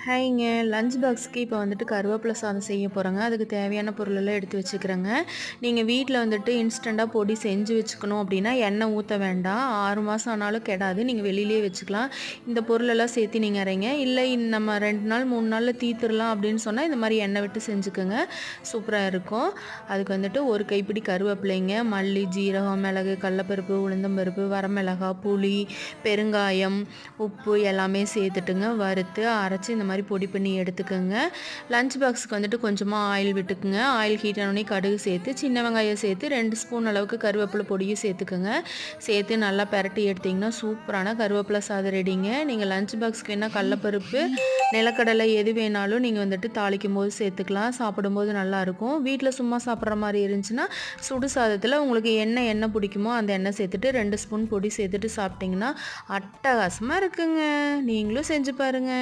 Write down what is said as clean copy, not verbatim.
ஹாய்ங்க. Lunch பாக்ஸ்க்கு இப்போ வந்துட்டு கருவேப்பில சாதம் செய்ய போறேங்க. அதுக்கு தேவையான பொருளெல்லாம் எடுத்து வச்சுக்கிறேங்க. நீங்க வீட்ல வந்துட்டு இன்ஸ்டன்ட்டா பொடி செஞ்சு வச்சுக்கணும் அப்படின்னா, எண்ணெய் ஊத்த வேண்டாம். 6 மாசம் ஆனாலும் கெடாது. நீங்க வெளியிலேயே வச்சுக்கலாம். இந்த பொருளெல்லாம் சேர்த்து நீங்க அரைங்க. இல்ல நம்ம 2 நாள் 3 நாள்ல தீர்த்துரலாம் அப்படின்னு சொன்னா, இந்த மாரி எண்ணெய் விட்டு செஞ்சுக்கங்க. சூப்பரா இருக்கும். அதுக்கு வந்துட்டு ஒரு கைப்பிடி கருவேப்பிலைங்க, மல்லி, ஜீரகம், மிளகு, கடலப்பருப்பு, உளுந்தம்பருப்பு, வரமிளகாய், புளி, பெருங்காயம், உப்பு எல்லாமே சேர்த்துட்டுங்க வறுத்து அரைச்சு இந்த மாதிரி பொடி பண்ணி எடுத்துக்கோங்க. லஞ்ச் பாக்ஸுக்கு வந்துட்டு கொஞ்சமாக ஆயில் விட்டுக்குங்க. ஆயில் ஹீட் ஆனோடனே கடுகு சேர்த்து சின்ன வெங்காயம் சேர்த்து 2 ஸ்பூன் அளவுக்கு கருவேப்பிலை பொடியும் சேர்த்துக்கோங்க. சேர்த்து நல்லா பெரட்டி எடுத்திங்கன்னா சூப்பரான கருவேப்பிலை சாதம் ரெடிங்க. நீங்கள் லஞ்ச் பாக்ஸ்க்கு வேணால் கடலப்பருப்பு, நிலக்கடலை எது வேணாலும் நீங்கள் வந்துட்டு தாளிக்கும் போது சேர்த்துக்கலாம். சாப்பிடும்போது நல்லாயிருக்கும். வீட்டில் சும்மா சாப்பிட்ற மாதிரி இருந்துச்சுன்னா சுடு சாதத்தில் உங்களுக்கு எண்ணெய் பிடிக்குமோ அந்த எண்ணெய் சேர்த்துட்டு 2 ஸ்பூன் பொடி சேர்த்துட்டு சாப்பிட்டிங்கன்னா அட்டகாசமாக இருக்குங்க. நீங்களும் செஞ்சு பாருங்கள்.